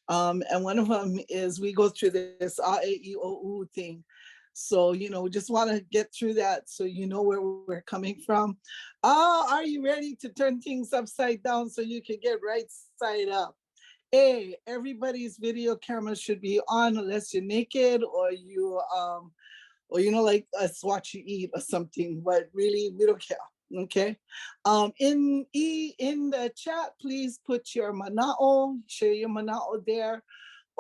And one of them is we go through this a-e-i-o-u thing. So, you know, just want to get through that so you know where we're coming from. Are you ready to turn things upside down so you can get right side up? A, everybody's video camera should be on unless you're naked or you know, like us watch you eat or something, but really we don't care. Okay. In the chat, please put your mana'o, share your mana'o there.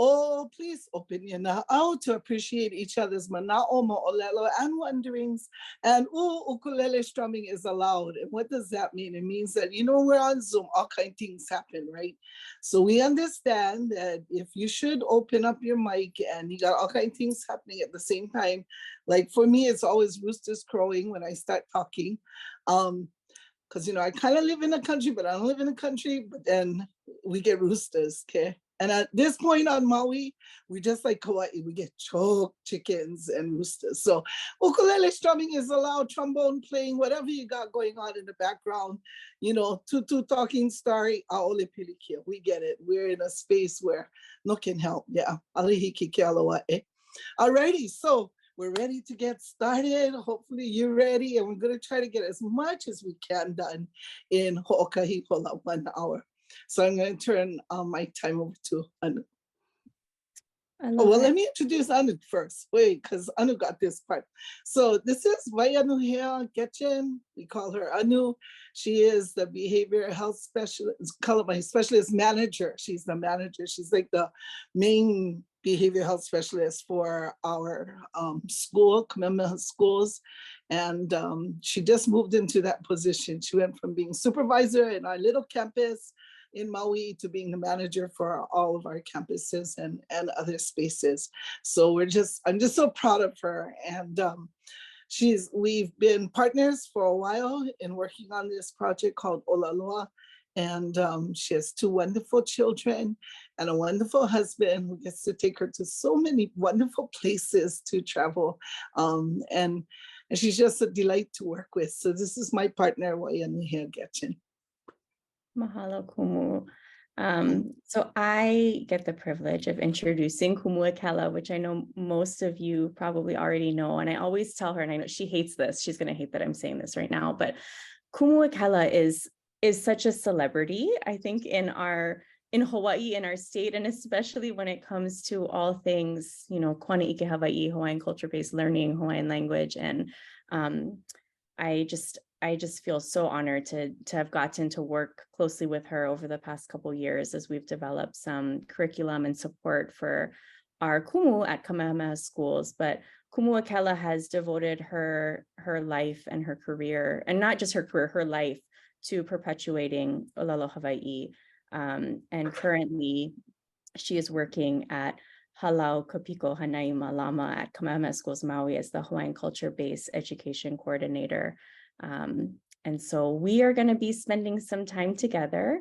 Oh, please open your na'au to appreciate each other's mana'o, ma'olelo, and wonderings. And ukulele strumming is allowed. And what does that mean? It means that, you know, we're on Zoom, all kind of things happen, right? So we understand that if you should open up your mic and you got all kind of things happening at the same time, like for me, it's always roosters crowing when I start talking. Because, you know, I kind of live in the country, but I don't live in the country, but then we get roosters, okay? And at this point on Maui, we just like Hawaii, we get choke chickens and roosters. So ukulele strumming is allowed, trombone playing, whatever you got going on in the background. You know, tutu talking story, aole pilikia. We get it. We're in a space where no can help. Yeah. Alihiki ke aloha, eh? Alrighty, so we're ready to get started. Hopefully you're ready, and we're going to try to get as much as we can done in ho'okahipola 1 hour. So I'm going to turn my time over to Anu. Oh, well, let me introduce Anu first. Wait, because Anu got this part. So this is Waianuhea Getgen. We call her Anu. She is the behavioral health specialist, my specialist manager. She's the manager. She's like the main behavioral health specialist for our school, Kamehameha Schools. And she just moved into that position. She went from being supervisor in our little campus in Maui to being the manager for all of our campuses and other spaces. So I'm just so proud of her. And we've been partners for a while in working on this project called Aloha. And she has 2 wonderful children and a wonderful husband who gets to take her to so many wonderful places to travel. And she's just a delight to work with. So this is my partner, Waianuhea Getgen. Mahalo, Kumu. So I get the privilege of introducing Kumu Akela, which I know most of you probably already know. And I always tell her, and I know she hates this, she's going to hate that I'm saying this right now, but Kumu Akela is such a celebrity, I think, in Hawaii, in our state, and especially when it comes to all things, you know, Kwana Ike Hawaii, Hawaiian culture-based learning, Hawaiian language. And I just feel so honored to have gotten to work closely with her over the past couple of years as we've developed some curriculum and support for our kumu at Kamehameha Schools. But Kumu Akela has devoted her life and her career, and not just her career, her life, to perpetuating Olelo Hawaii. And currently, she is working at Halau Kapiko Hanai Malama at Kamehameha Schools Maui as the Hawaiian culture-based education coordinator. And so we are going to be spending some time together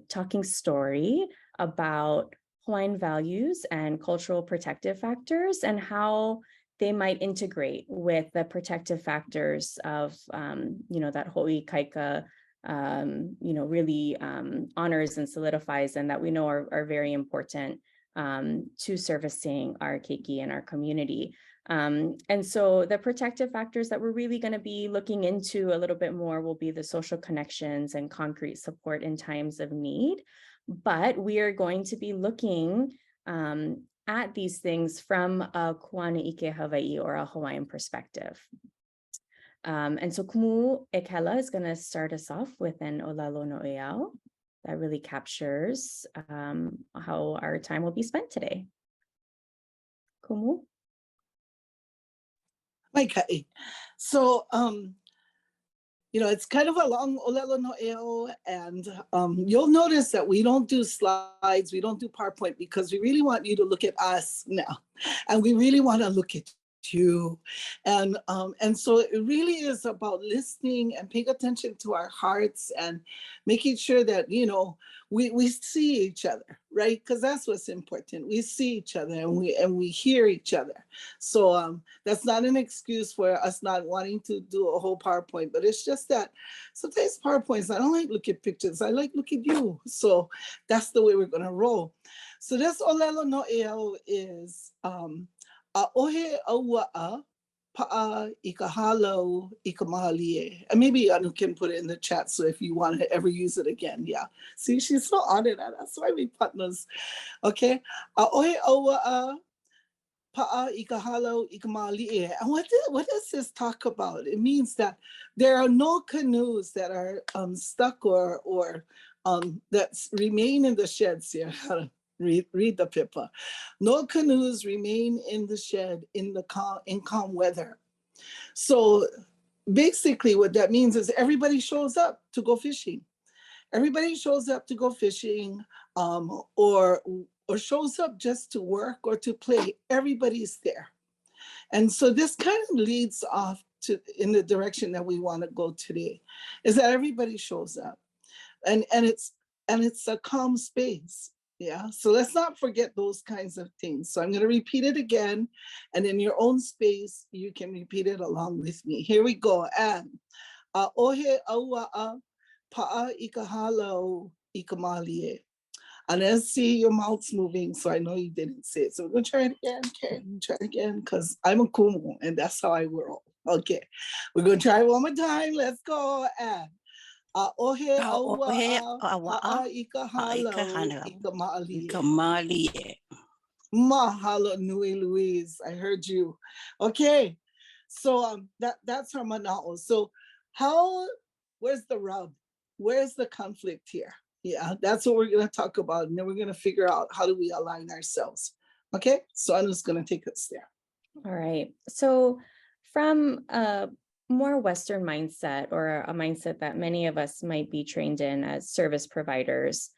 talking story about Hawaiian values and cultural protective factors and how they might integrate with the protective factors of, you know, that Ho'i Kaika, you know, really honors and solidifies, and that we know are very important to servicing our keiki and our community. And so the protective factors that we're really going to be looking into a little bit more will be the social connections and concrete support in times of need. But we are going to be looking at these things from a Kuana Ike Hawaii, or a Hawaiian perspective. And so Kumu Akela is going to start us off with an Olelo no Eau that really captures how our time will be spent today. Kumu? Okay, so you know, it's kind of a long Olelo no Eo, and you'll notice that we don't do slides, we don't do PowerPoint, because we really want you to look at us now, and we really want to look at you, and so it really is about listening and paying attention to our hearts and making sure that, you know, we see each other, right? Because that's what's important. We see each other and we hear each other. So that's not an excuse for us not wanting to do a whole PowerPoint, but it's just that sometimes PowerPoints, I don't like look at pictures, I like look at you. So that's the way we're going to roll. So this olelo no eo is a ohe aua'a pa'a I ka halo I ka mahalie. And maybe Anu can put it in the chat, so if you want to ever use it again. Yeah. See, she's so on it. That's why we partners. Okay. A ohe aua'a pa'a I ka halo I ka mahalie. And what does this talk about? It means that there are no canoes that are stuck or that remain in the sheds here. Read the pipa. No canoes remain in the shed in calm weather. So basically what that means is everybody shows up to go fishing. Everybody shows up to go fishing, or shows up just to work or to play. Everybody's there. And so this kind of leads off to in the direction that we want to go today, is that everybody shows up. And it's a calm space. Yeah. So let's not forget those kinds of things. So I'm going to repeat it again. And in your own space, you can repeat it along with me. Here we go. And ohe aua'a pa'a I ka halo I ka mahalie. And I see your mouth's moving, so I know you didn't say it. So we're going to try it again. Okay, try it again, because I'm a kumu, and that's how I roll. Okay, we're going to try it one more time. Let's go. And ohe aua'a pa'a I ka halo I ka mahalie. Mahalo nui Louise. I heard you. Okay, so that's our mana'o. So where's the rub? Where's the conflict here? Yeah, that's what we're going to talk about. And then we're going to figure out how do we align ourselves. Okay, so Anu's going to take us there. All right. So from a more Western mindset, or a mindset that many of us might be trained in as service providers,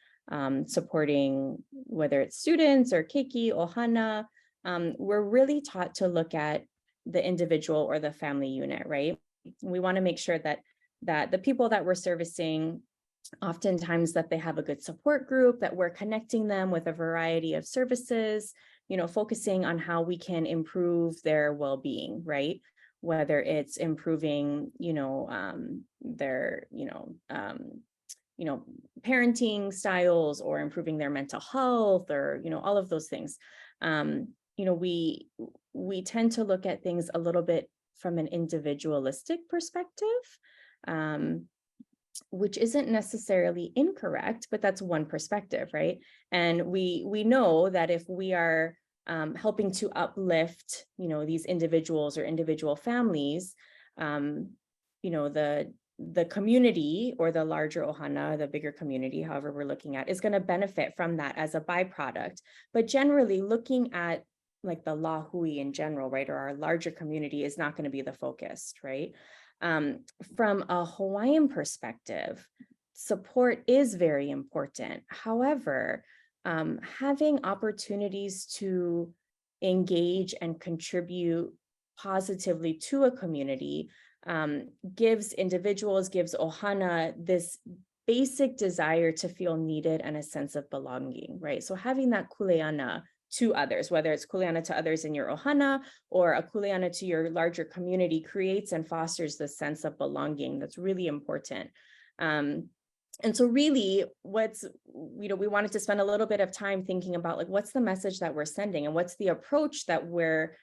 supporting whether it's students or keiki, ohana, we're really taught to look at the individual or the family unit, right? We want to make sure that the people that we're servicing, oftentimes that they have a good support group, that we're connecting them with a variety of services, focusing on how we can improve their well-being, right? Whether it's improving, their, parenting styles, or improving their mental health, or, all of those things. We tend to look at things a little bit from an individualistic perspective, which isn't necessarily incorrect, but that's one perspective, right? And we know that if we are helping to uplift, these individuals or individual families, the community, or the larger ohana, the bigger community, however we're looking at, is going to benefit from that as a byproduct. But generally, looking at like the lahui in general, right, or our larger community, is not going to be the focus, right? From a Hawaiian perspective, support is very important. However, having opportunities to engage and contribute positively to a community gives individuals, gives ohana this basic desire to feel needed and a sense of belonging, right? So having that kuleana to others, whether it's kuleana to others in your ohana or a kuleana to your larger community, creates and fosters the sense of belonging that's really important. And so really we wanted to spend a little bit of time thinking about like, what's the message that we're sending, and what's the approach that we're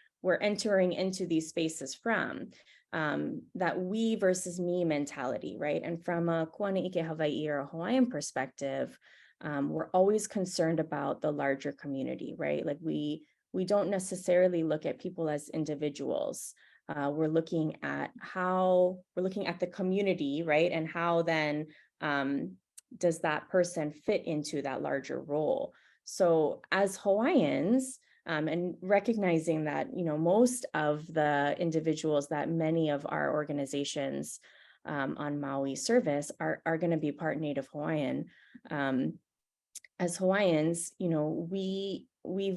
entering into these spaces from, that we versus me mentality, right? And from a Kuana Ike Hawaii or a Hawaiian perspective, we're always concerned about the larger community, right? Like we don't necessarily look at people as individuals. We're looking at the community, right? And how then does that person fit into that larger role? So as Hawaiians, and recognizing that, most of the individuals that many of our organizations on Maui service are going to be part Native Hawaiian. As Hawaiians, we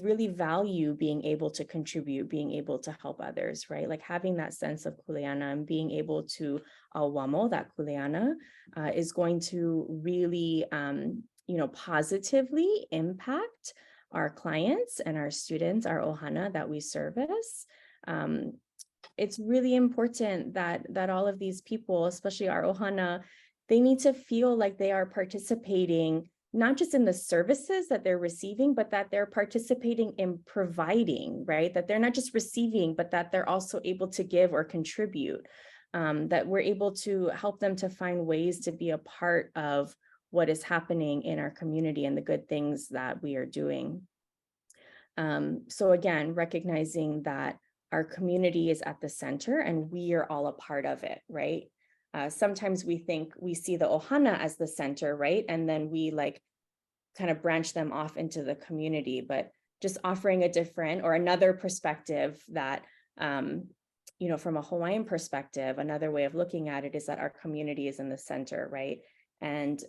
really value being able to contribute, being able to help others, right? Like having that sense of kuleana and being able to awamo that kuleana is going to really, positively impact our clients and our students, our ohana that we service. It's really important that all of these people, especially our ohana, they need to feel like they are participating not just in the services that they're receiving, but that they're participating in providing, right? That they're not just receiving, but that they're also able to give or contribute, that we're able to help them to find ways to be a part of what is happening in our community and the good things that we are doing. So again, recognizing that our community is at the center and we are all a part of it, right? Sometimes we see the ohana as the center, right? And then we like kind of branch them off into the community, but just offering a different or another perspective that, you know, from a Hawaiian perspective, another way of looking at it is that our community is in the center, right? And,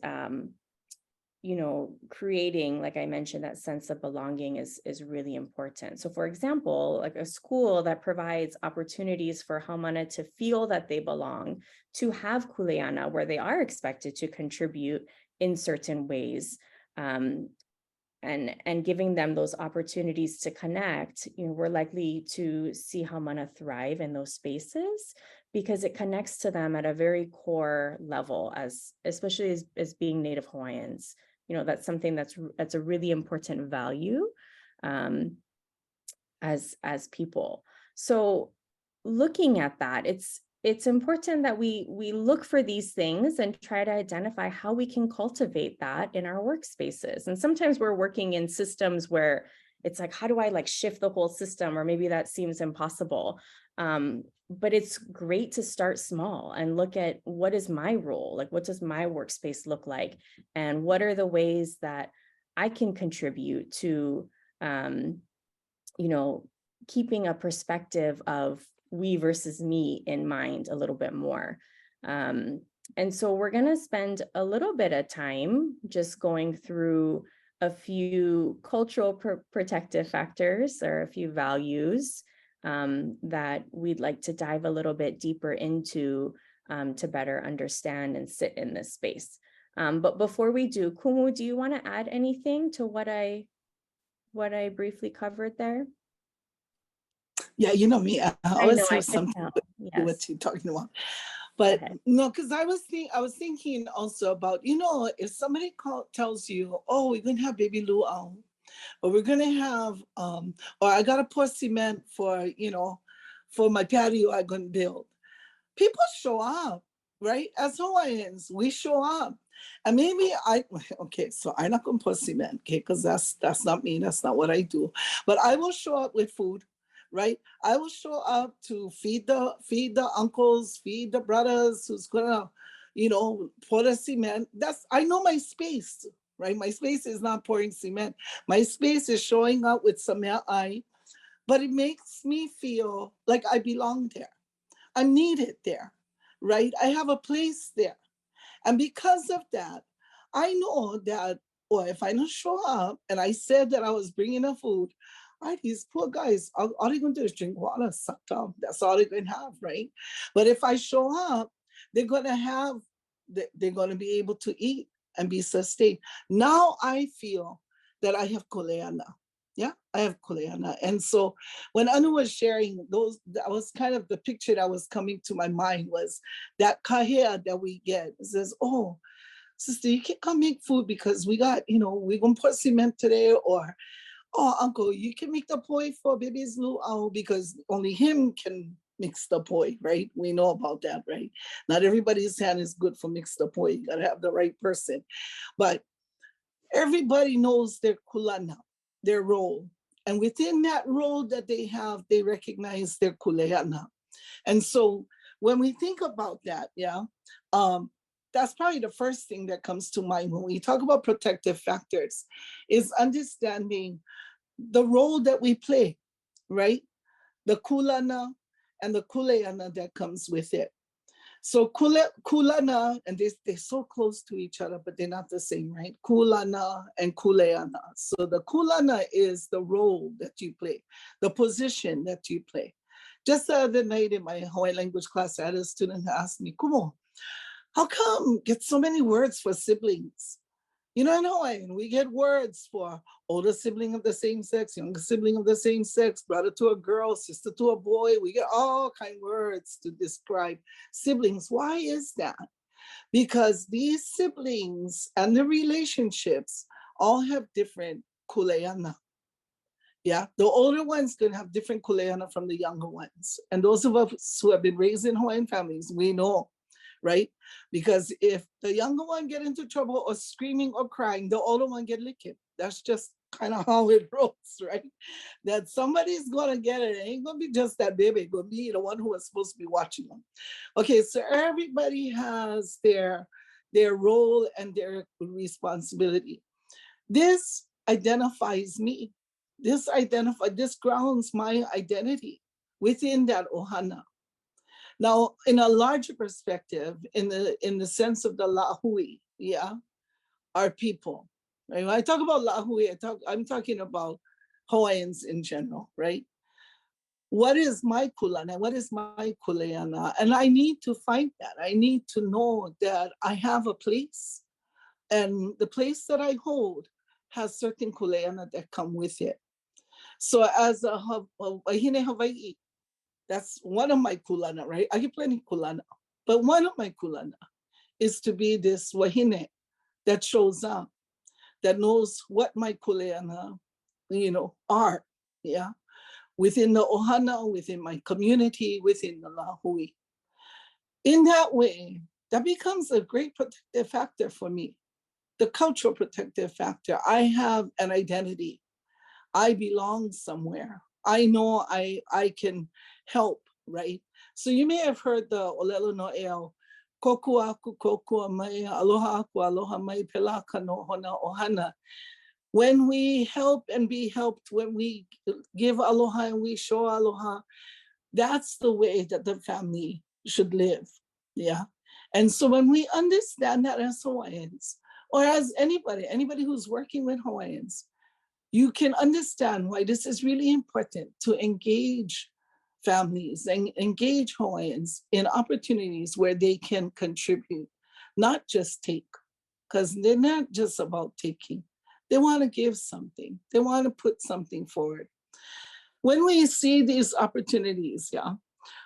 you know, creating, like I mentioned, that sense of belonging is really important. So for example, like a school that provides opportunities for haumana to feel that they belong, to have kuleana where they are expected to contribute in certain ways, and giving them those opportunities to connect, you know, we're likely to see haumana thrive in those spaces because it connects to them at a very core level, especially as being Native Hawaiians. You know, that's something that's a really important value as people. So looking at that, it's important that we look for these things and try to identify how we can cultivate that in our workspaces. And sometimes we're working in systems where it's like, how do I like shift the whole system? Or maybe that seems impossible. But it's great to start small and look at what is my role? Like, what does my workspace look like? And what are the ways that I can contribute to, you know, keeping a perspective of we versus me in mind a little bit more. And so we're going to spend a little bit of time just going through a few cultural protective factors or a few values that we'd like to dive a little bit deeper into to better understand and sit in this space. But before we do, Kumu, do you want to add anything to what I briefly covered there? Yeah, you know me, I I always know, I have could something tell. to Yes. what you're talking about. But no, because I was thinking also about, you know, if somebody tells you, oh, we're gonna have baby luau, or we're gonna have or I gotta pour cement for, you know, for my patio I'm gonna build. People show up, right? As Hawaiians, we show up. And maybe okay, so I'm not gonna pour cement, okay, because that's not me, that's not what I do. But I will show up with food, right? I will show up to feed the uncles, feed the brothers who's gonna, you know, pour the cement. I know my space, right? My space is not pouring cement. My space is showing up with some eye, but it makes me feel like I belong there. I'm needed there, right? I have a place there. And because of that, I know that, or if I don't show up and I said that I was bringing the food, these poor guys, all they're going to do is drink water, suck down. That's all they're going to have, right? But if I show up, they're going to be able to eat and be sustained. Now I feel that I have kuleana. Yeah, I have kuleana. And so when Anu was sharing that was kind of the picture that was coming to my mind was that kahea that we get. It says, oh, sister, you can come make food because we got, you know, we're going to put cement today, or, oh, uncle, you can make the poi for baby's luau because only him can mix the poi, right? We know about that, right? Not everybody's hand is good for mix the poi. You got to have the right person. But everybody knows their kulana, their role. And within that role that they have, they recognize their kuleana. And so when we think about that, yeah, that's probably the first thing that comes to mind when we talk about protective factors, is understanding the role that we play, right? The kulana and the kuleana that comes with it. So kulana, and they're so close to each other, but they're not the same, right? Kulana and kuleana. So the kulana is the role that you play, the position that you play. Just the other night in my Hawaiian language class, I had a student who asked me, Kumo, how come get so many words for siblings? You know, in Hawaiian, we get words for older sibling of the same sex, younger sibling of the same sex, brother to a girl, sister to a boy. We get all kind of words to describe siblings. Why is that? because these siblings and the relationships all have different kuleana. Yeah, the older ones can have different kuleana from the younger ones. And those of us who have been raised in Hawaiian families, we know, right? Because if the younger one get into trouble or screaming or crying, the older one get licking. That's just kind of how it rolls, right? That somebody's gonna get it. It ain't gonna be just that baby, it's gonna be the one who was supposed to be watching them. Okay, so everybody has their role and their responsibility. This identifies me. This grounds my identity within that ohana. Now, in a larger perspective, in the sense of the lahui, yeah, our people. Right? When I talk about lahui, I'm talking about Hawaiians in general, right? What is my kulana? What is my kuleana? And I need to find that. I need to know that I have a place, and the place that I hold has certain kuleana that come with it. So as a wahine Hawaii, that's one of my kulana, right? I get plenty kulana, but one of my kulana is to be this wahine that shows up, that knows what my kuleana, are, yeah, within the ohana, within my community, within the lahui. In that way, that becomes a great protective factor for me, the cultural protective factor. I have an identity. I belong somewhere. I know I can help, right? So you may have heard the Olelo no Eo, koku aku kokua mai, aloha aku aloha mai, pelaka no hona ohana. When we help and be helped, when we give aloha and we show aloha, that's the way that the family should live, yeah? And so when we understand that as Hawaiians, or as anybody who's working with Hawaiians, you can understand why this is really important to engage families and engage Hawaiians in opportunities where they can contribute, not just take, because they're not just about taking. They want to give something. They want to put something forward. When we see these opportunities, yeah,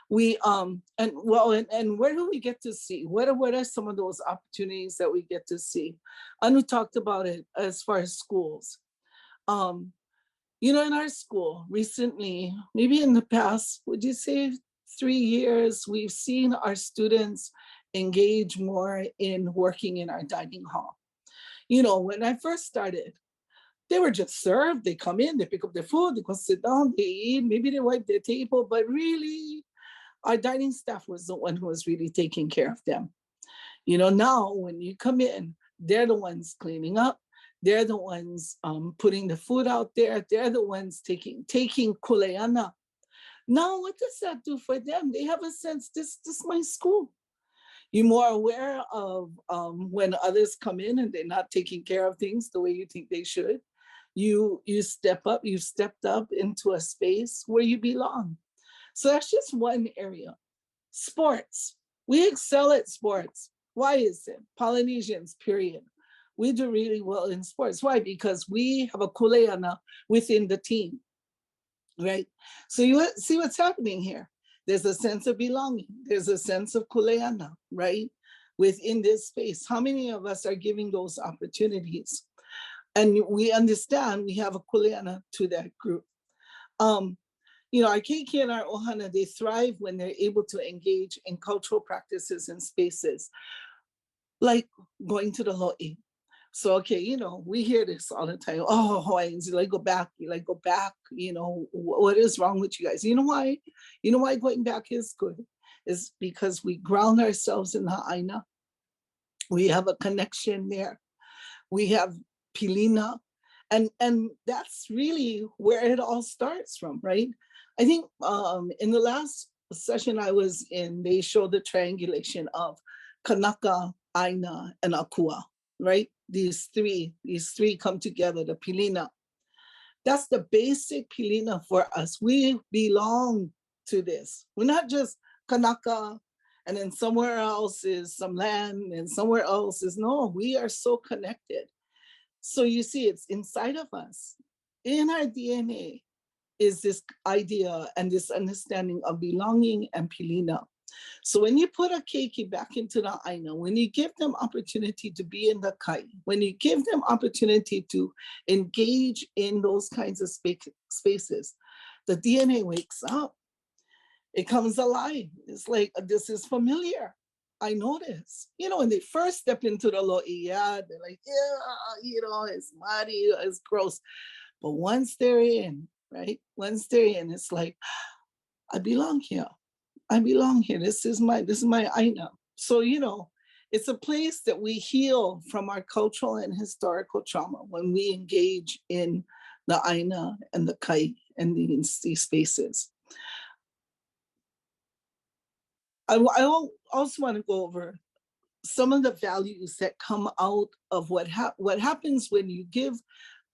we and where do we get to see? What are some of those opportunities that we get to see? Anu talked about it as far as schools. In our school recently, maybe in the past, would you say 3 years, we've seen our students engage more in working in our dining hall. When I first started, they were just served. They come in, they pick up their food, they go sit down, they eat, maybe they wipe their table, but really, our dining staff was the one who was really taking care of them. Now when you come in, they're the ones cleaning up. They're the ones putting the food out there. They're the ones taking kuleana. Now, what does that do for them? They have a sense, this is my school. You're more aware of when others come in and they're not taking care of things the way you think they should. You step up, you've stepped up into a space where you belong. So that's just one area. Sports. We excel at sports. Why is it? Polynesians, period. We do really well in sports. Why? Because we have a kuleana within the team, right? So you see what's happening here. There's a sense of belonging. There's a sense of kuleana, right? Within this space. How many of us are giving those opportunities? And we understand we have a kuleana to that group. Our keiki and our ohana, they thrive when they're able to engage in cultural practices and spaces, like going to the lo'i. So, okay, we hear this all the time. Oh, Hawaiians, you go back, go back. What is wrong with you guys? You know why? You know why going back is good? Is because we ground ourselves in the aina. We have a connection there. We have pilina. And that's really where it all starts from, right? I think in the last session I was in, they showed the triangulation of kanaka, aina, and akua, right? These three come together, the pilina. That's the basic pilina for us. We belong to this. We're not just kanaka, and then somewhere else is some land, and somewhere else is, no, we are so connected. So you see, it's inside of us. In our DNA is this idea and this understanding of belonging and pilina. So when you put a keiki back into the aina, when you give them opportunity to be in the kai, when you give them opportunity to engage in those kinds of spaces, the DNA wakes up. It comes alive. It's like, this is familiar. I know this. You know, when they first step into the lo'iya, they're like, yeah, you know, it's muddy, it's gross. But once they're in, right? Once they're in, it's like, I belong here. I belong here. This is my aina. So, you know, it's a place that we heal from our cultural and historical trauma when we engage in the aina and the kai and these spaces. I also want to go over some of the values that come out of what happens when you give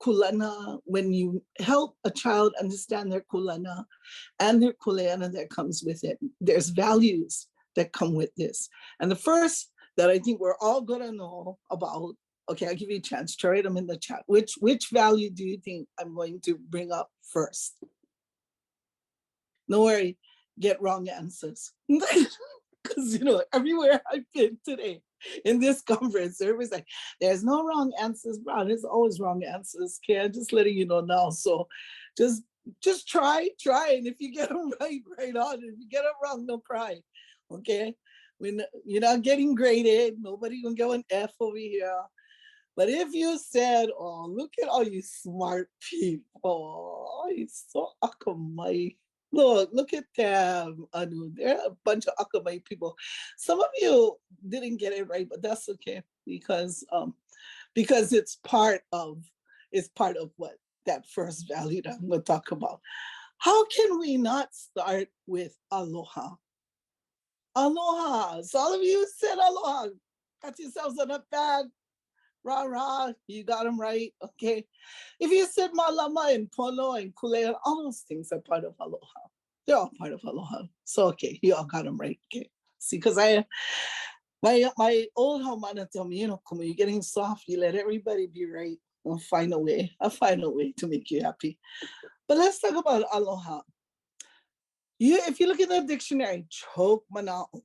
kulana, when you help a child understand their kulana and their kuleana that comes with it. There's values that come with this. And the first that I think we're all gonna know about, okay, I'll give you a chance to write them in the chat. Which value do you think I'm going to bring up first? No worry, get wrong answers. Because, you know, everywhere I've been today in this conference, everybody's like, there's no wrong answers, bro. There's always wrong answers. Okay, I'm just letting you know now. So just try. And if you get them right, right on. If you get them wrong, don't cry. Okay? When you're not getting graded, nobody gonna get an F over here. But if you said, oh, look at all you smart people. Oh, it's so akamai. Look at them, Anu. They're a bunch of Akamai people. Some of you didn't get it right, but that's okay because it's part of what that first value that I'm going to talk about. How can we not start with aloha? Aloha. So all of you said aloha. Got yourselves on a bag. Rah, rah, you got them right, okay? If you said malama and pono and kulea, all those things are part of aloha. They're all part of aloha. So, okay, you all got them right, okay? See, because my old Haumana told me, you know, come you're getting soft, you let everybody be right. I'll find a way to make you happy. But let's talk about aloha. If you look at the dictionary, choke mana'o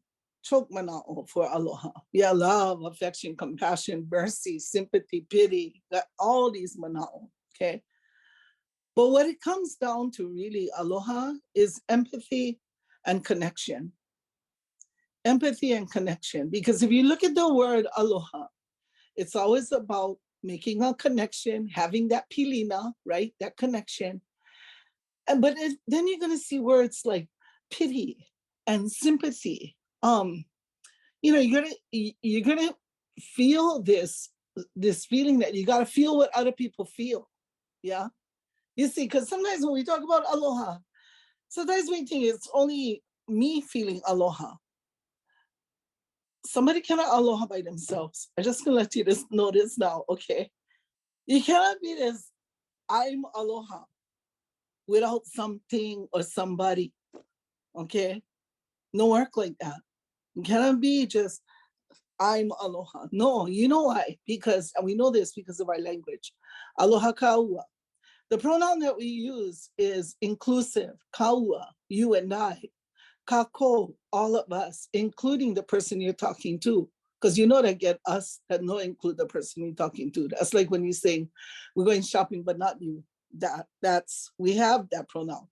for aloha. Yeah, love, affection, compassion, mercy, sympathy, pity, got all these mana'o, okay? But what it comes down to really, aloha is empathy and connection. Empathy and connection, because if you look at the word aloha, it's always about making a connection, having that pilina, right? That connection. But then you're gonna see words like pity and sympathy. You know, you're gonna feel this feeling that you gotta feel what other people feel. Yeah. You see, because sometimes when we talk about aloha, sometimes we think it's only me feeling aloha. Somebody cannot aloha by themselves. I'm just gonna let you know this now, okay? You cannot be this, I'm aloha, without something or somebody, okay? No work like that. You cannot be just, I'm aloha. No, you know why? Because, and we know this because of our language. Aloha kaua. The pronoun that we use is inclusive, kaua, you and I. Kako, all of us, including the person you're talking to. Because you know that get us, that no include the person you're talking to. That's like when you say, we're going shopping, but not you. We have that pronoun.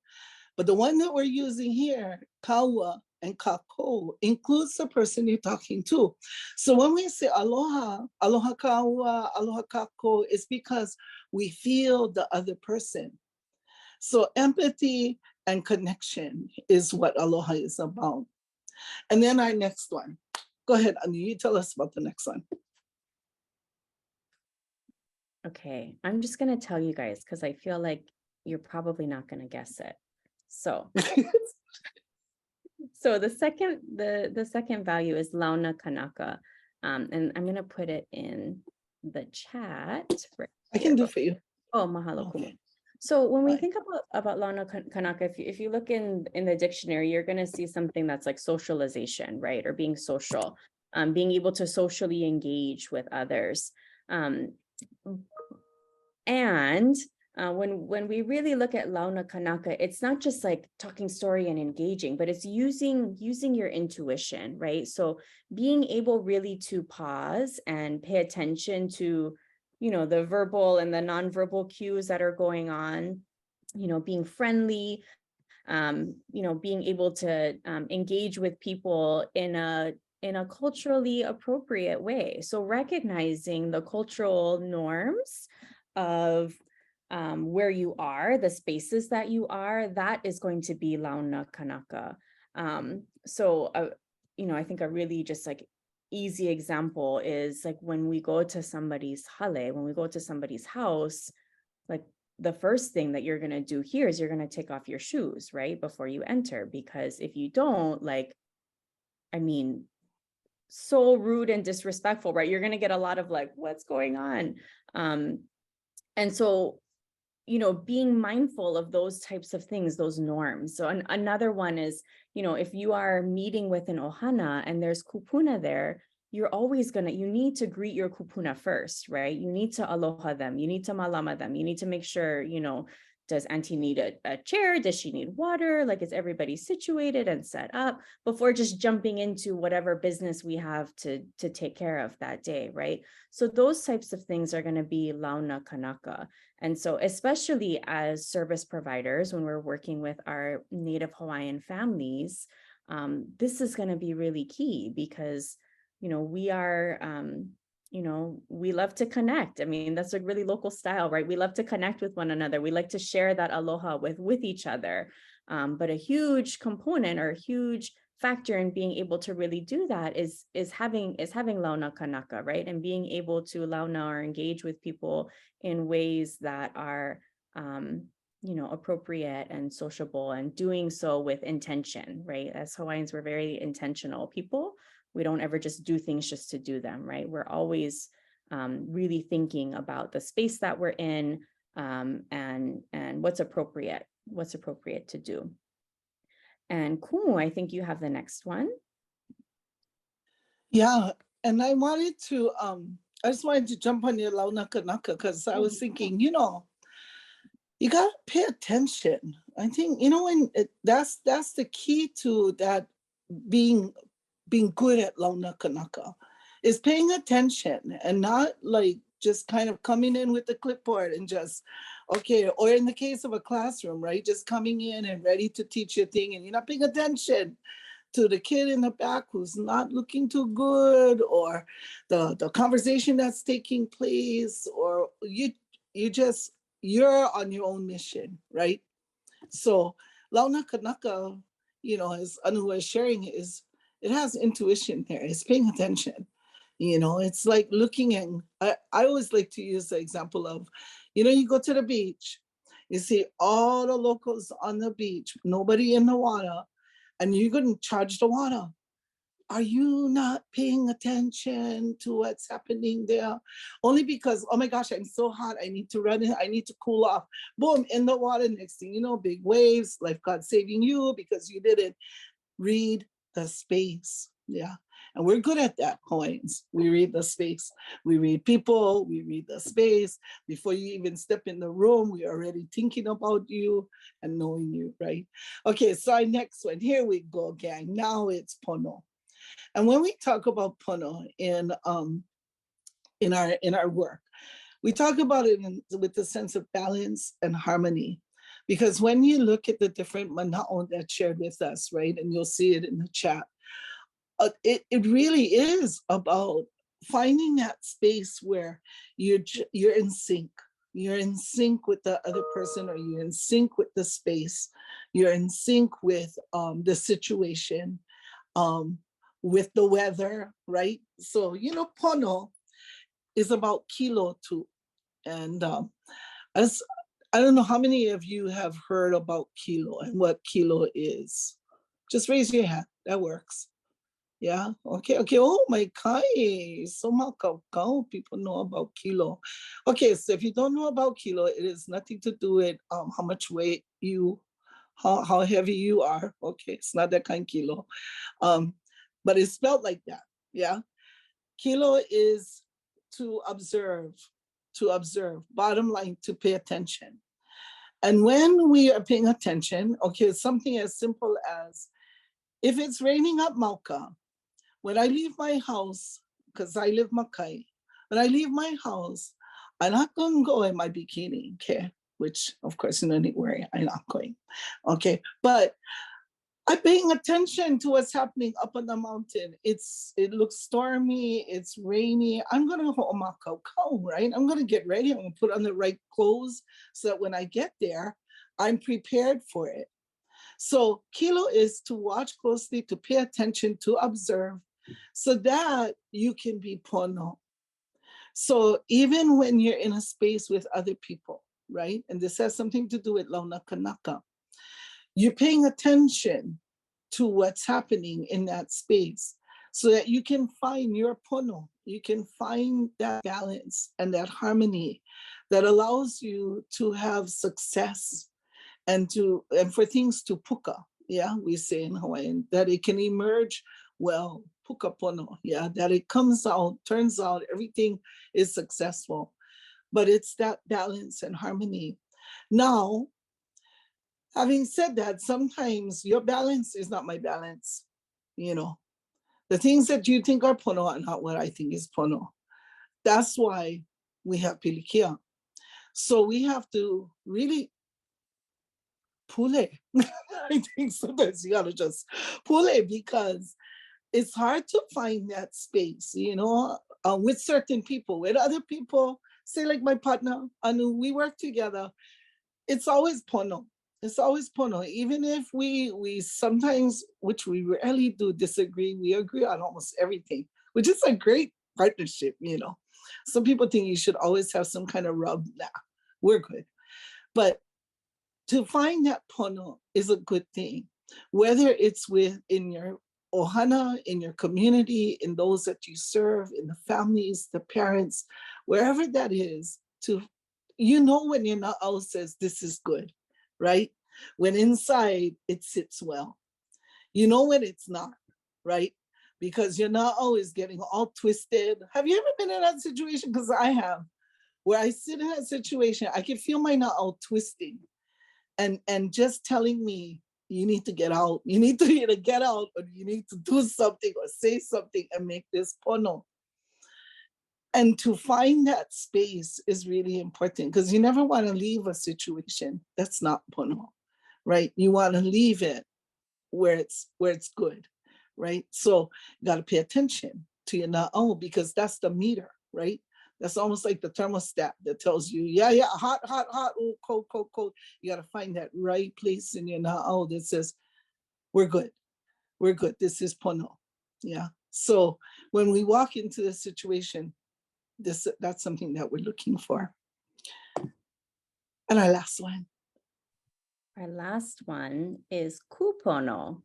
But the one that we're using here, kaua and kako, includes the person you're talking to. So when we say aloha, aloha kaua, aloha kako, it's because we feel the other person. So empathy and connection is what aloha is about. And then our next one. Go ahead, Anu, you tell us about the next one. Okay, I'm just gonna tell you guys because I feel like you're probably not gonna guess it. So, so the second value is launa kanaka, and I'm gonna put it in the chat. Right, I can do for you. Oh, mahalo. Okay. So when we Bye. think about launa kanaka, if you look in the dictionary, you're gonna see something that's like socialization, right, or being social, being able to socially engage with others, and when we really look at launa kanaka, it's not just like talking story and engaging, but it's using your intuition, right? So being able really to pause and pay attention to, the verbal and the nonverbal cues that are going on, being friendly, being able to engage with people in a culturally appropriate way. So recognizing the cultural norms of where you are, the spaces that you are, that is going to be launa kanaka. I think a really just like easy example is like when we go to somebody's hale, when we go to somebody's house, like the first thing that you're going to do here is you're going to take off your shoes, right, before you enter, because if you don't, like, I mean, so rude and disrespectful, right? You're going to get a lot of like, what's going on? And so, being mindful of those types of things, those norms. So another one is, if you are meeting with an ohana and there's kupuna there, you need to greet your kupuna first, right? You need to aloha them. You need to malama them. You need to make sure, does auntie need a chair? Does she need water? Like, is everybody situated and set up before just jumping into whatever business we have to take care of that day, right? So those types of things are going to be launa kanaka. And so especially as service providers, when we're working with our Native Hawaiian families, this is going to be really key because, we are, we love to connect. I mean, that's a really local style, right? We love to connect with one another. We like to share that aloha with each other. But a huge component or a huge factor in being able to really do that is having launa kanaka, right? And being able to launa or engage with people in ways that are appropriate and sociable, and doing so with intention, right? As Hawaiians, we're very intentional people. We don't ever just do things just to do them, right? We're always really thinking about the space that we're in, and what's appropriate to do. And Kumu, I think you have the next one. Yeah, and I just wanted to jump on your launa kanaka because I was thinking, you gotta pay attention. I think, that's the key to that being good at launa kanaka is paying attention and not like just kind of coming in with the clipboard and just, okay, or in the case of a classroom, right, just coming in and ready to teach your thing and you're not paying attention to the kid in the back who's not looking too good, or the conversation that's taking place, or you're on your own mission, right? So launa kanaka, as Anu was sharing, it has intuition there. It's paying attention. It's like looking at, I always like to use the example of, you go to the beach, you see all the locals on the beach, nobody in the water, and you're going to charge the water. Are you not paying attention to what's happening there? Only because, oh my gosh, I'm so hot. I need to run in. I need to cool off. Boom, in the water. Next thing you know, big waves, lifeguard saving you because you didn't read the space. Yeah. And we're good at that, Hawaiians. We read the space. We read people. We read the space. Before you even step in the room, we're already thinking about you and knowing you, right? Okay, so our next one. Here we go, gang. Now it's Pono. And when we talk about Pono in our work, we talk about it with the sense of balance and harmony. Because when you look at the different mana'o that shared with us, right, and you'll see it in the chat, it really is about finding that space where you're in sync. You're in sync with the other person, or you're in sync with the space. You're in sync with the situation, with the weather, right? So, Pono is about kilo too. And as I don't know how many of you have heard about kilo and what kilo is. Just raise your hand. That works. Yeah. Okay. Oh my kai. So people know about kilo. Okay. So if you don't know about kilo, it is nothing to do with how much weight how heavy you are. Okay. It's not that kind of kilo. But it's spelled like that. Yeah. Kilo is to observe, to observe, bottom line, to pay attention. And when we are paying attention, okay, something as simple as if it's raining at Mauka, when I leave my house, because I live Makai, when I leave my house, I'm not going to go in my bikini, okay? Which, of course, you don't need to worry, I'm not going, okay? But I'm paying attention to what's happening up on the mountain. It looks stormy, it's rainy. I'm gonna hold my cocoa, right? I'm gonna get ready. I'm gonna put on the right clothes so that when I get there, I'm prepared for it. So kilo is to watch closely, to pay attention, to observe, so that you can be pono. So even when you're in a space with other people, right? And this has something to do with launa kanaka. You're paying attention to what's happening in that space so that you can find your pono. You can find that balance and that harmony that allows you to have success and for things to puka. Yeah, we say in Hawaiian that it can emerge well, puka pono. Yeah, that it comes out, turns out everything is successful. But it's that balance and harmony. Now, having said that, sometimes your balance is not my balance. You know, the things that you think are pono are not what I think is pono. That's why we have pilikia. So we have to really pule. I think sometimes you gotta just pule because it's hard to find that space, you know, with certain people. With other people, say like my partner, Anu, we work together. It's always pono. It's always pono. Even if we sometimes, which we rarely do, disagree, we agree on almost everything, which is a great partnership, you know. Some people think you should always have some kind of rub. Nah, we're good. But to find that pono is a good thing, whether it's in your ohana, in your community, in those that you serve, in the families, the parents, wherever that is, you know when your na'au says this is good, right? When inside it sits well. You know when it's not, right? Because your na'au is getting all twisted. Have you ever been in that situation? Because I have, where I sit in that situation, I can feel my na'au twisting and just telling me, you need to get out. You need to either get out or you need to do something or say something and make this pono. And to find that space is really important because you never want to leave a situation that's not pono, right? You want to leave it where it's good, right? So you got to pay attention to your na'au because that's the meter, right? That's almost like the thermostat that tells you, yeah, hot, hot, hot, ooh, cold, cold, cold. You got to find that right place in your na'au that says, we're good. We're good. This is pono. Yeah. So when we walk into this situation, that's something that we're looking for. And our last one. Our last one is kupono.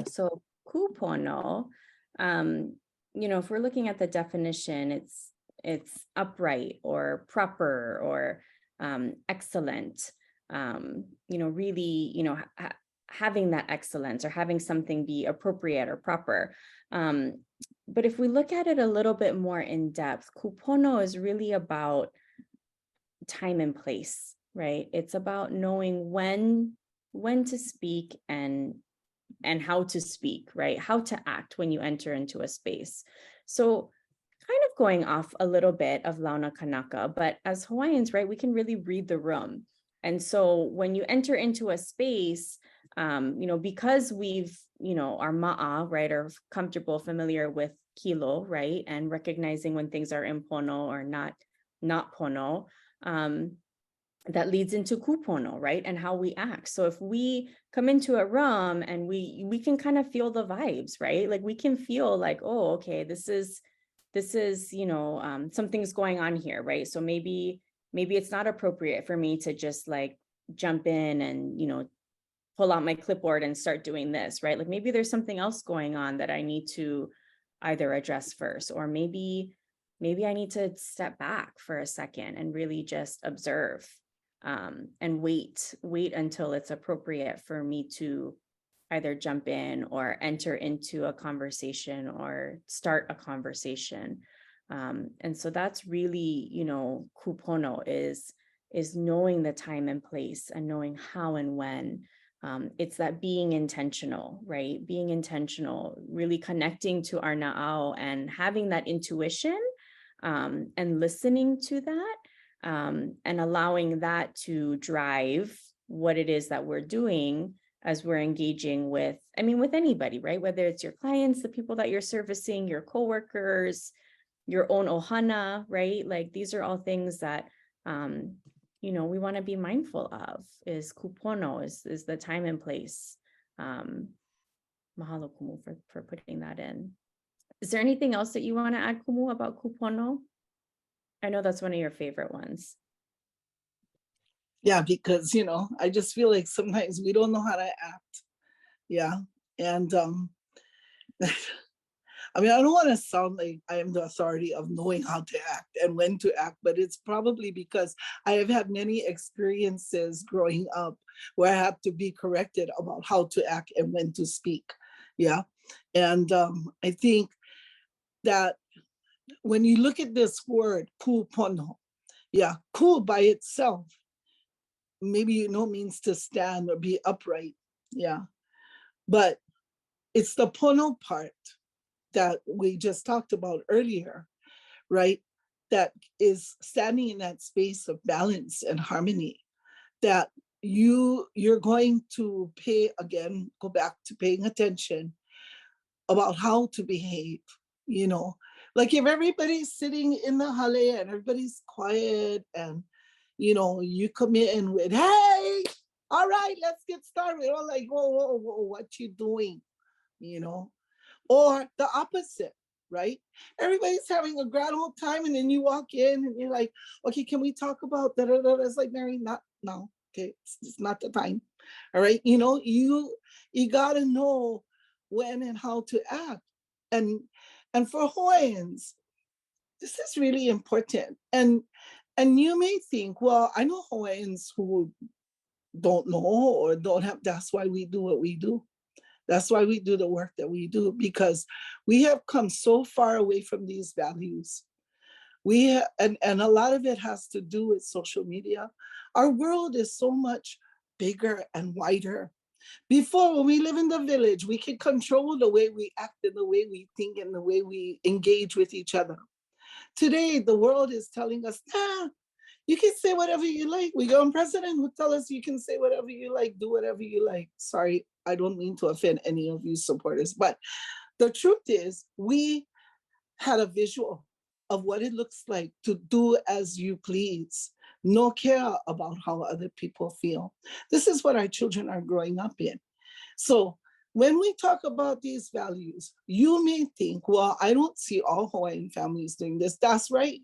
So kupono, you know, if we're looking at the definition, it's upright or proper or excellent, you know, really, you know, having that excellence or having something be appropriate or proper. But if we look at it a little bit more in depth, kupono is really about time and place, right? It's about knowing when to speak and how to speak, right? How to act when you enter into a space. So kind of going off a little bit of Launa Kanaka, but as Hawaiians, right, we can really read the room. And so when you enter into a space, you know, because we've, you know, our ma'a, right, are comfortable, familiar with kilo, right, and recognizing when things are in pono or not pono, that leads into kupono, right, and how we act. So if we come into a room and we can kind of feel the vibes, right, like we can feel like, oh, okay, this is, you know, something's going on here, right? So maybe it's not appropriate for me to just like jump in and, you know, pull out my clipboard and start doing this, right? Like maybe there's something else going on that I need to either address first, or maybe I need to step back for a second and really just observe, and wait until it's appropriate for me to either jump in or enter into a conversation or start a conversation. And so that's really, kupono is knowing the time and place and knowing how and when. It's that being intentional, right? Being intentional, really connecting to our na'au and having that intuition, and listening to that, and allowing that to drive what it is that we're doing as we're engaging with anybody, right? Whether it's your clients, the people that you're servicing, your coworkers, your own ohana, right? Like these are all things that we want to be mindful of. Is kupono, is the time and place. Mahalo kumu for putting that in. Is there anything else that you want to add, Kumu, about kupono? I know that's one of your favorite ones. Yeah, because I just feel like sometimes we don't know how to act. Yeah. And I don't want to sound like I am the authority of knowing how to act and when to act, but it's probably because I have had many experiences growing up where I have to be corrected about how to act and when to speak. Yeah. And I think that when you look at this word, kupono, yeah, ku by itself, maybe means to stand or be upright. Yeah. But it's the pono part that we just talked about earlier, right? That is standing in that space of balance and harmony, that you're going to go back to paying attention about how to behave, like if everybody's sitting in the hale and everybody's quiet and you come in with, hey, all right, let's get started. Or like, whoa, what you doing? Or the opposite, right? Everybody's having a grand old time, and then you walk in and you're like, okay, can we talk about that? It's like, Mary, not no, okay, it's not the time. All right, you gotta know when and how to act. And for Hawaiians, this is really important. And you may think, well, I know Hawaiians who don't know or don't have, that's why we do what we do. That's why we do the work that we do, because we have come so far away from these values. And a lot of it has to do with social media. Our world is so much bigger and wider. Before, when we live in the village, we could control the way we act and the way we think and the way we engage with each other. Today, the world is telling us, you can say whatever you like. We got a president who tell us you can say whatever you like, do whatever you like. Sorry, I don't mean to offend any of you supporters, but the truth is we had a visual of what it looks like to do as you please, no care about how other people feel. This is what our children are growing up in. So when we talk about these values, you may think, well, I don't see all Hawaiian families doing this. That's right,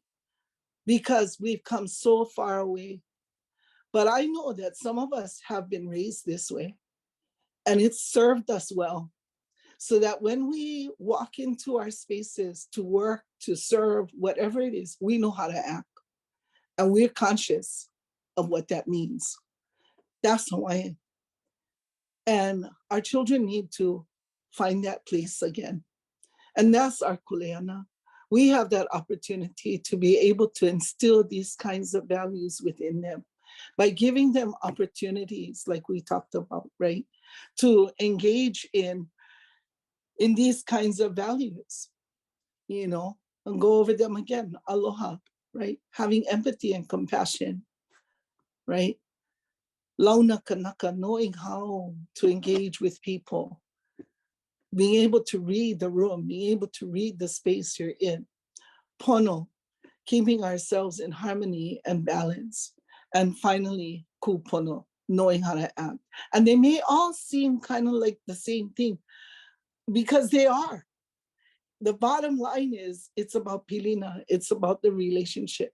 because we've come so far away. But I know that some of us have been raised this way, and it's served us well, so that when we walk into our spaces to work, to serve, whatever it is, we know how to act. And we're conscious of what that means. That's Hawaiian. And our children need to find that place again. And that's our kuleana. We have that opportunity to be able to instill these kinds of values within them by giving them opportunities, like we talked about, right? To engage in these kinds of values, and go over them again. Aloha, right? Having empathy and compassion, right? Launa kanaka, knowing how to engage with people, being able to read the room, being able to read the space you're in. Pono, keeping ourselves in harmony and balance. And finally, kupono, knowing how to act. And they may all seem kind of like the same thing, because they are. The bottom line is, it's about pilina, it's about the relationship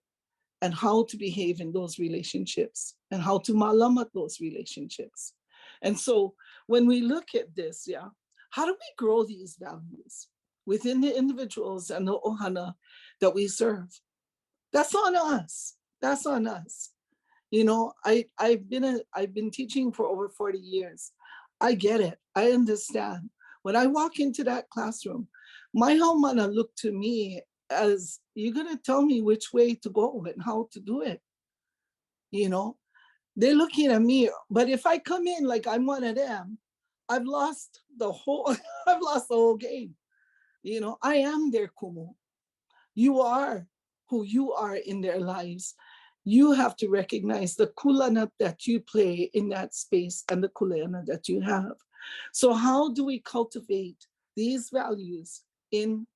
and how to behave in those relationships and how to malama those relationships. And so when we look at this, how do we grow these values within the individuals and the ohana that we serve? That's on us. That's on us. I've been teaching for over 40 years. I get it. I understand. When I walk into that classroom, my haumana look to me as you're going to tell me which way to go and how to do it. You know, they're looking at me, but if I come in like I'm one of them, I've lost the whole, I've lost the whole game. You know, I am their kumu. You are who you are in their lives. You have to recognize the kulana that you play in that space and the kuleana that you have. So how do we cultivate these values in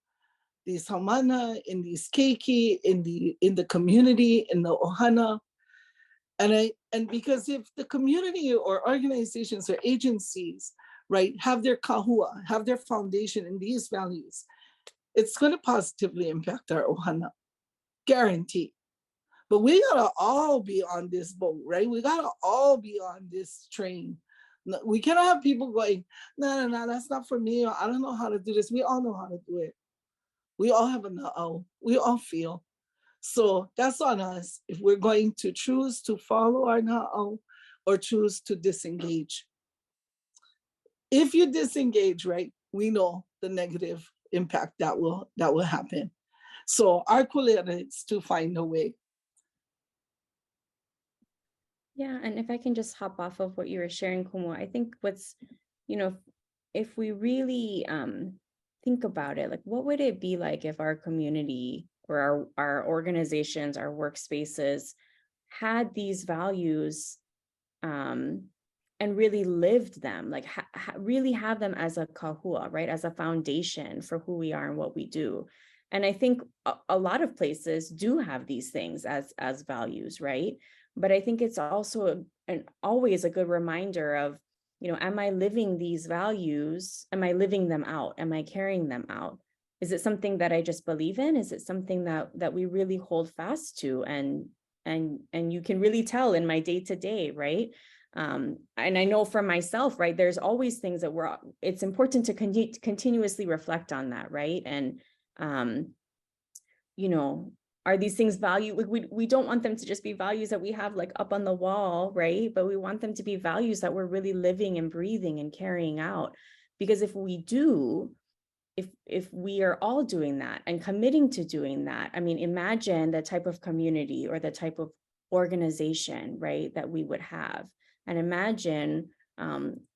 these hamana, in these keiki, in the community, in the ohana? And because if the community or organizations or agencies, right, have their kahua, have their foundation in these values, it's going to positively impact our ohana, guaranteed. But we gotta all be on this boat, right? We gotta all be on this train. We cannot have people going, no, that's not for me. Or, I don't know how to do this. We all know how to do it. We all have a na'au. We all feel. So that's on us if we're going to choose to follow our na'au or choose to disengage. If you disengage, right, we know the negative impact that will happen. So our kuleana is to find a way. Yeah, and if I can just hop off of what you were sharing, Kumu, I think what's, if we really think about it, like what would it be like if our community or our organizations, our workspaces had these values and really lived them, like really have them as a kahua, right? As a foundation for who we are and what we do. And I think a lot of places do have these things as values, right? But I think it's also always a good reminder of, am I living these values? Am I living them out? Am I carrying them out? Is it something that I just believe in? Is it something that we really hold fast to? And you can really tell in my day-to-day, right? And I know for myself, right, there's always things that it's important to continuously reflect on that, right? And, are these things value? We don't want them to just be values that we have like up on the wall, right? But we want them to be values that we're really living and breathing and carrying out. Because if we do, if we are all doing that and committing to doing that, I mean, imagine the type of community or the type of organization, right, that we would have. And imagine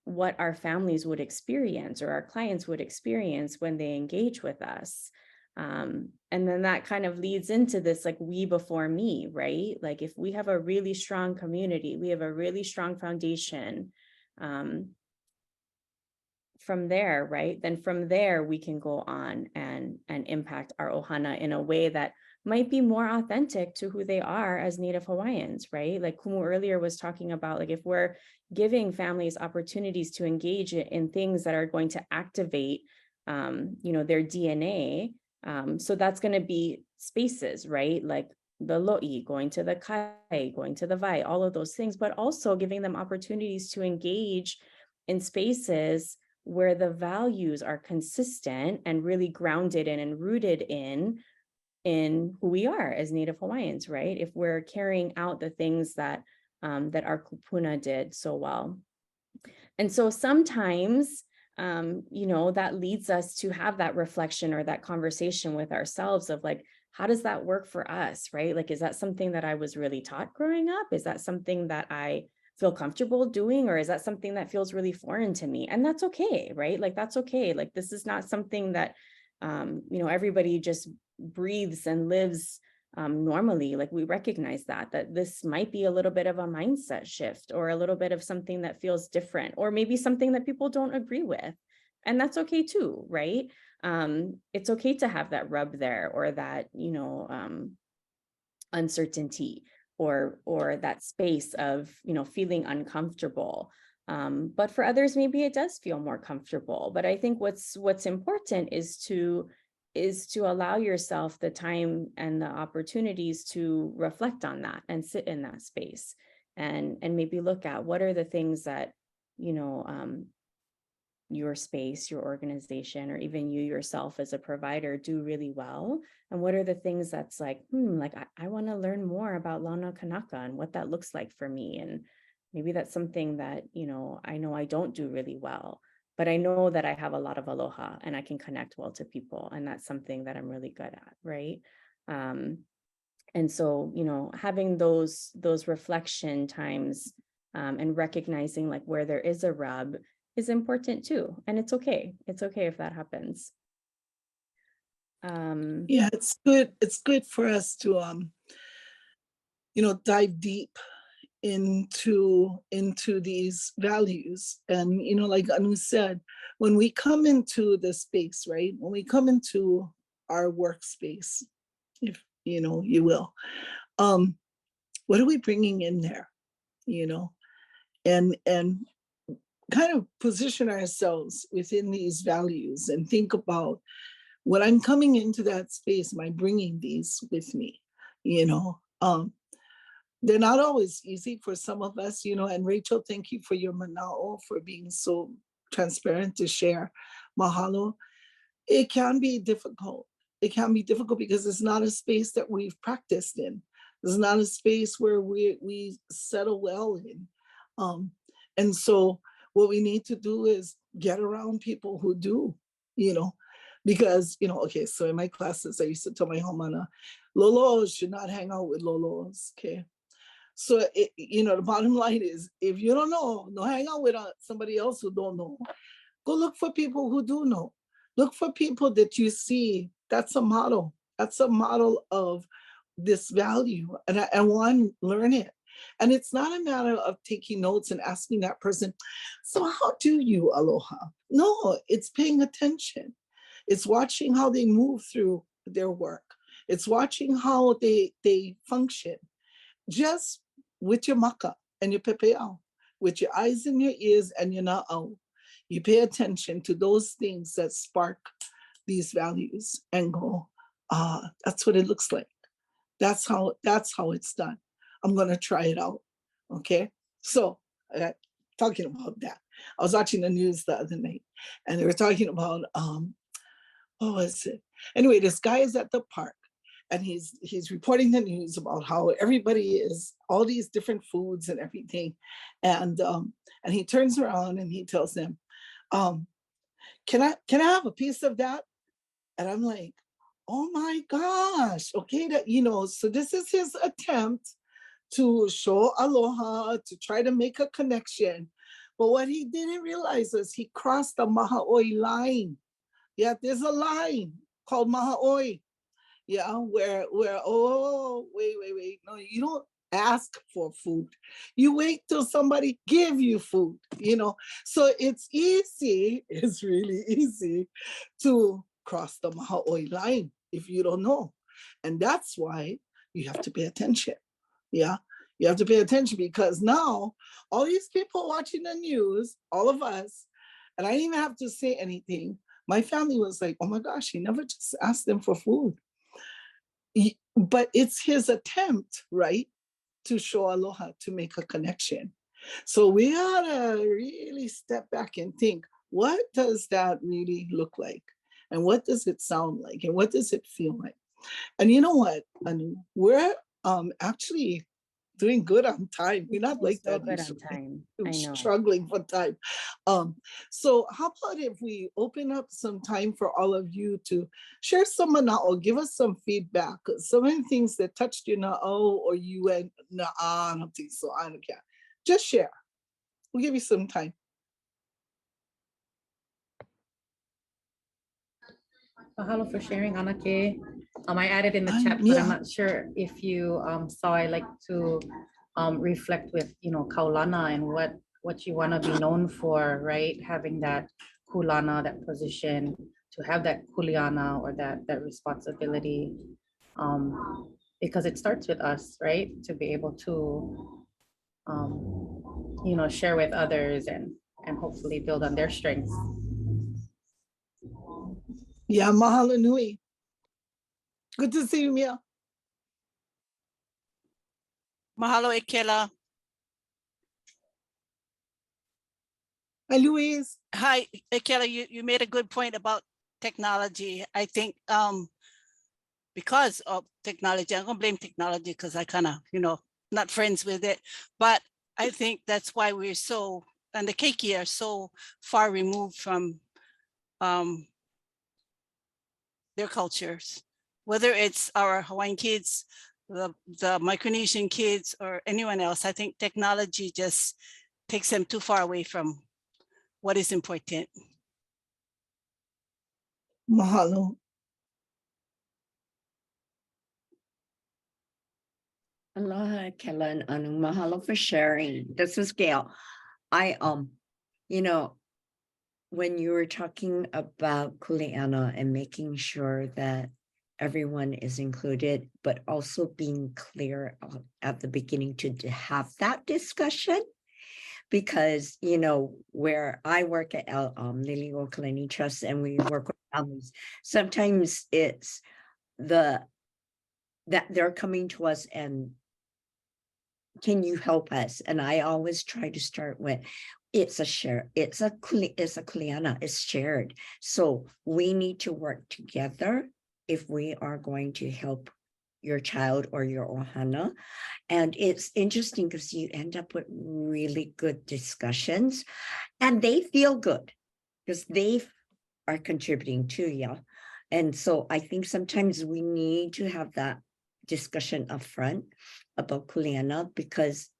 what our families would experience or our clients would experience when they engage with us. And then that kind of leads into this like we before me, right? Like if we have a really strong community, we have a really strong foundation, from there, right? Then from there, we can go on and impact our ohana in a way that might be more authentic to who they are as Native Hawaiians, right? Like Kumu earlier was talking about, like if we're giving families opportunities to engage in things that are going to activate, their DNA. So that's going to be spaces, right? Like the lo'i, going to the kai, going to the vai, all of those things, but also giving them opportunities to engage in spaces where the values are consistent and really grounded in and rooted in who we are as Native Hawaiians, right? If we're carrying out the things that our kupuna did so well. And so sometimes, that leads us to have that reflection or that conversation with ourselves of like, how does that work for us, right? Like, is that something that I was really taught growing up? Is that something that I feel comfortable doing, or is that something that feels really foreign to me? And that's okay, right? Like, that's okay. Like, this is not something that, everybody just breathes and lives normally. Like, we recognize that this might be a little bit of a mindset shift or a little bit of something that feels different, or maybe something that people don't agree with. And that's okay too, right? It's okay to have that rub there, or that, uncertainty, or that space of, feeling uncomfortable. But for others, maybe it does feel more comfortable. But I think what's important is to allow yourself the time and the opportunities to reflect on that and sit in that space, and maybe look at what are the things that, your space, your organization, or even you yourself as a provider do really well. And what are the things that's like, I want to learn more about Lana Kanaka and what that looks like for me. And maybe that's something that, I know I don't do really well. but I know that I have a lot of aloha and I can connect well to people. And that's something that I'm really good at, right? And so, you know, having those reflection times and recognizing like where there is a rub is important too. And it's okay. It's okay if that happens. Yeah, it's good. It's good for us to, you know, dive deep into these values. And, you know, like Anu said, when we come into the space, right? When we come into our workspace, if you know, you will, what are we bringing in there? You know, and kind of position ourselves within these values and think about, when I'm coming into that space, am I bringing these with me? You know, they're not always easy for some of us, you know, and Rachel, thank you for your mana'o, for being so transparent to share. Mahalo. It can be difficult. It can be difficult because it's not a space that we've practiced in. It's not a space where we settle well in. And so what we need to do is get around people who do, you know, because, you know, okay, so in my classes, I used to tell my homana, lolos should not hang out with lolos, okay? So, you know, the bottom line is, if you don't know, don't hang out with somebody else who don't know. Go look for people who do know. Look for people that you see, that's a model. That's a model of this value. And I want to learn it. And it's not a matter of taking notes and asking that person, so how do you aloha? No, it's paying attention. It's watching how they move through their work. It's watching how they function. Just with your maka and your pepeao, with your eyes and your ears and your na'au. You pay attention to those things that spark these values and go, that's what it looks like. That's how it's done. I'm gonna try it out. Okay. So talking about that, I was watching the news the other night and they were talking about what was it? Anyway, this guy is at the park and he's reporting the news about how everybody is, all these different foods and everything. And he turns around and he tells them, can I have a piece of that? And I'm like, oh my gosh, okay, that, you know, so this is his attempt to show aloha, to try to make a connection. But what he didn't realize is he crossed the maha'oi line. Yeah, there's a line called maha'oi. Yeah, where oh, wait. No, you don't ask for food. You wait till somebody give you food, you know. So it's really easy to cross the maha'oi line if you don't know. And that's why you have to pay attention. Yeah, you have to pay attention because now all these people watching the news, all of us, and I didn't even have to say anything. My family was like, oh my gosh, he never just asked them for food. But it's his attempt, right, to show aloha, to make a connection. So we ought to really step back and think, what does that really look like? And what does it sound like? And what does it feel like? And you know what, Anu, we're actually doing good on time. We're not like so that. good on time. We're I know. struggling for time. So how about if we open up some time for all of you to share some mana'o, give us some feedback, some of the things that touched you na'o or you went, nah, I don't think so, I don't care. Just share. We'll give you some time. Mahalo for sharing, Anake. I added in the chat, but I'm not sure if you saw. I like to reflect with, you know, kaulana and what you want to be known for, right? Having that kulana, that position, to have that kuleana or that responsibility, because it starts with us, right? To be able to, you know, share with others and hopefully build on their strengths. Yeah, mahalo nui. Good to see you, Mia. Mahalo Ekela. Hi, Louise. Hi, Ekela, you made a good point about technology. I think because of technology, I'm gonna blame technology because I kind of, you know, not friends with it, but I think that's why we're so and the keiki are so far removed from their cultures, whether it's our Hawaiian kids, the Micronesian kids, or anyone else. I think technology just takes them too far away from what is important. Mahalo. Aloha, Kellen, anu mahalo for sharing. This is Gail. I you know, when you were talking about kuleana and making sure that everyone is included, but also being clear at the beginning to have that discussion, because you know where I work at Lily Okalani Trust and we work with families, sometimes it's that they're coming to us and can you help us? And I always try to start with it's a share, it's a kuleana, it's shared. So we need to work together if we are going to help your child or your ohana. And it's interesting because you end up with really good discussions and they feel good because they are contributing to you. And so I think sometimes we need to have that discussion up front about kuleana, because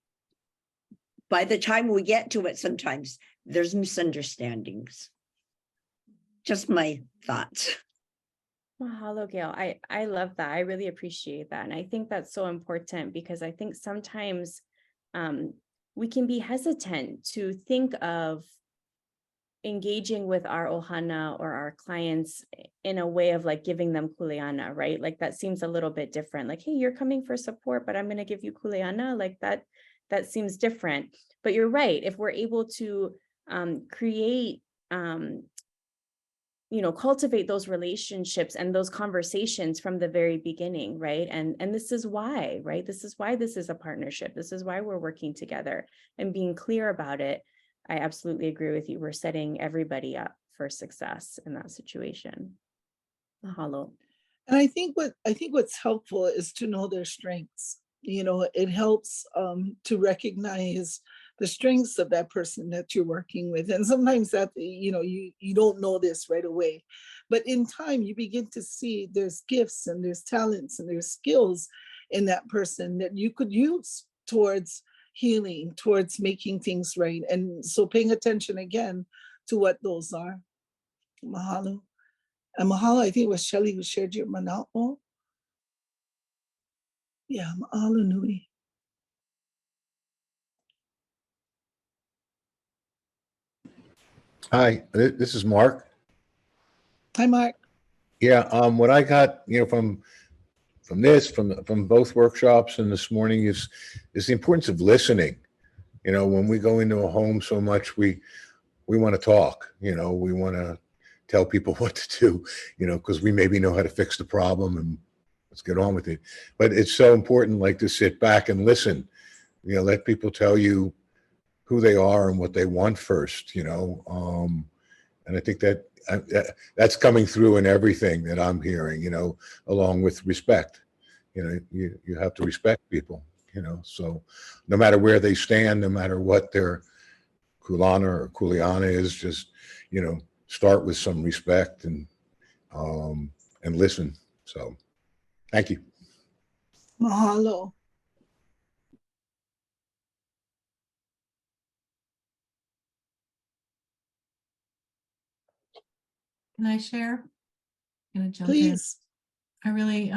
by the time we get to it, sometimes there's misunderstandings. Just my thoughts. Mahalo, Gail. I love that. I really appreciate that. And I think that's so important because I think sometimes we can be hesitant to think of engaging with our ohana or our clients in a way of like giving them kuleana, right? Like that seems a little bit different. Like, hey, you're coming for support, but I'm going to give you kuleana. Like that seems different. But you're right. If we're able to create, cultivate those relationships and those conversations from the very beginning, right? And this is why, right? This is why this is a partnership. This is why we're working together and being clear about it. I absolutely agree with you. We're setting everybody up for success in that situation. Mahalo. And I think what's helpful is to know their strengths. It helps to recognize the strengths of that person that you're working with. And sometimes that, you don't know this right away, but in time you begin to see there's gifts and there's talents and there's skills in that person that you could use towards healing, towards making things right. And so paying attention again to what those are. Mahalo. And mahalo, I think it was Shelley who shared your mana'o. Yeah, mahalo nui. Hi, this is Mark. Hi, Mark. Yeah, what I got, from both workshops and this morning is the importance of listening. When we go into a home so much, we want to talk. We want to tell people what to do. Because we maybe know how to fix the problem and let's get on with it. But it's so important, like, to sit back and listen. Let people tell you who they are and what they want first. And I think that's coming through in everything that I'm hearing. Along with respect. You have to respect people. So no matter where they stand, no matter what their kulana or kuleana is, just start with some respect and listen. So thank you. Mahalo. Can I share? I'm gonna jump Please. in. I really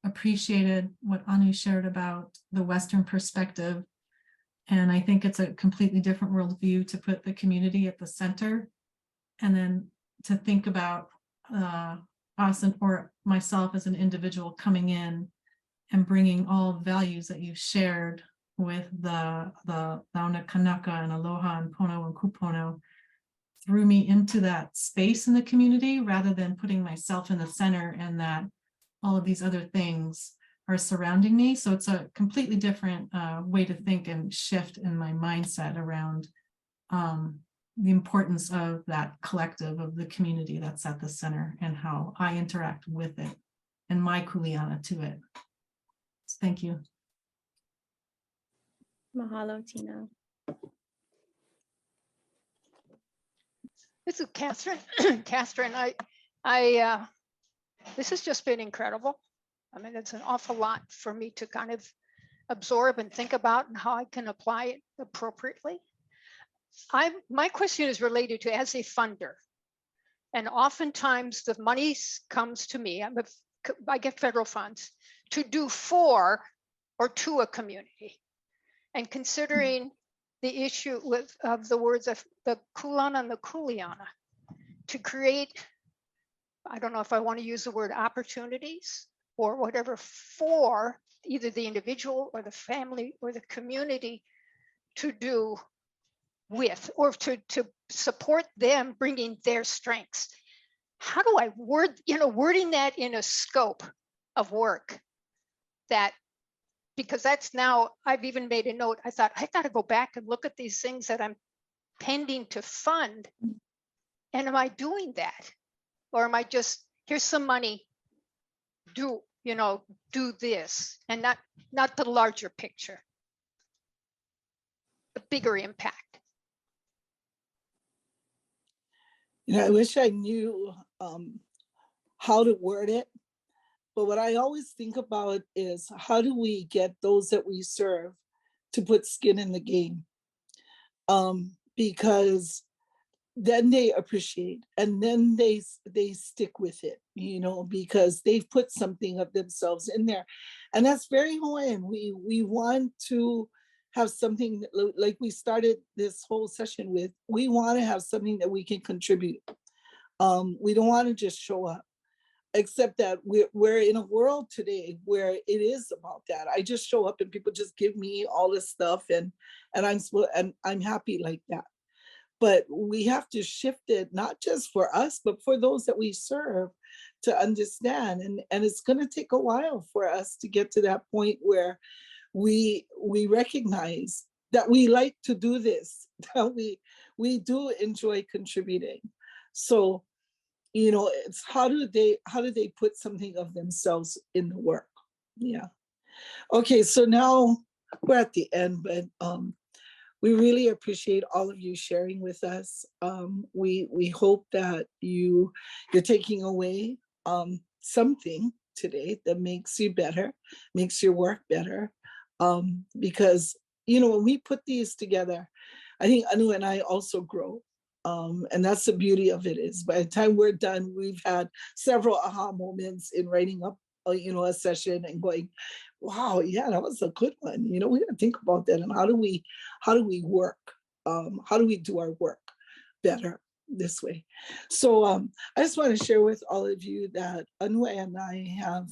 appreciated what Anu shared about the Western perspective. And I think it's a completely different worldview to put the community at the center and then to think about us or myself as an individual coming in and bringing all values that you've shared with the Launa Kanaka and Aloha and Pono and Kupono threw me into that space in the community rather than putting myself in the center and that all of these other things are surrounding me. So it's a completely different way to think and shift in my mindset around the importance of that collective of the community that's at the center and how I interact with it and my kuleana to it. So thank you. Mahalo, Tina. This is Catherine. Catherine, this has just been incredible. I mean, it's an awful lot for me to kind of absorb and think about and how I can apply it appropriately. My question is related to as a funder. And oftentimes the money comes to me, I get federal funds to do for or to a community. And considering the issue of the words of the kulana and the kuleana, to create, I don't know if I want to use the word opportunities or whatever, for either the individual or the family or the community to do with, or to support them bringing their strengths. How do I wording that in a scope of work that, because that's now, I've even made a note. I thought I got to go back and look at these things that I'm pending to fund. And am I doing that? Or am I just, here's some money, do this, and not the larger picture, the bigger impact. I wish I knew how to word it. But what I always think about is, how do we get those that we serve to put skin in the game? Because then they appreciate, and then they stick with it, because they've put something of themselves in there. And that's very Hawaiian. We want to have something like we started this whole session with. We want to have something that we can contribute. We don't want to just show up, except that we're in a world today where it is about that. I just show up and people just give me all this stuff, and I'm happy like that. But we have to shift it, not just for us, but for those that we serve, to understand. And it's going to take a while for us to get to that point where we recognize that we like to do this, that we do enjoy contributing. So, it's how do they put something of themselves in the work? Yeah. Okay, so now we're at the end, but we really appreciate all of you sharing with us. We hope that you're taking away something today that makes you better, makes your work better. Because, when we put these together, I think Anu and I also grow. And that's the beauty of it, is by the time we're done, we've had several aha moments in writing up, a session and going, wow, yeah, that was a good one. We got to think about that. And how do we work? How do we do our work better this way? So I just want to share with all of you that Anu and I have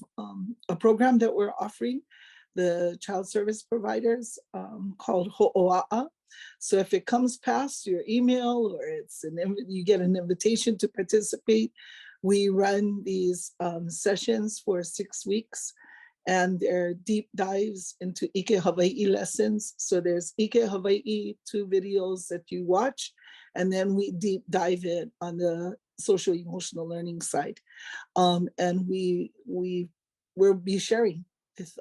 a program that we're offering the child service providers called Ho'oa'a. So if it comes past your email, or you get an invitation to participate, we run these sessions for 6 weeks, and they're deep dives into Ike Hawaii lessons. So there's Ike Hawaii 2 videos that you watch, and then we deep dive it on the social emotional learning side. And we'll be sharing with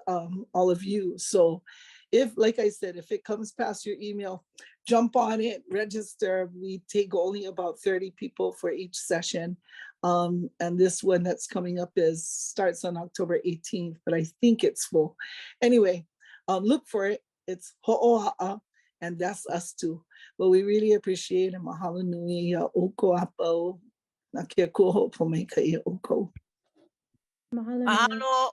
all of you. So if, like I said, if it comes past your email, jump on it, register. We take only about 30 people for each session. And this one that's coming up starts on October 18th, but I think it's full. Anyway, look for it. It's Ho'oa'a, and that's us too. But we really appreciate it. Mahalo nui a oko apau. Na kia kuho po mai ka ia oko. Mahalo. Mahalo.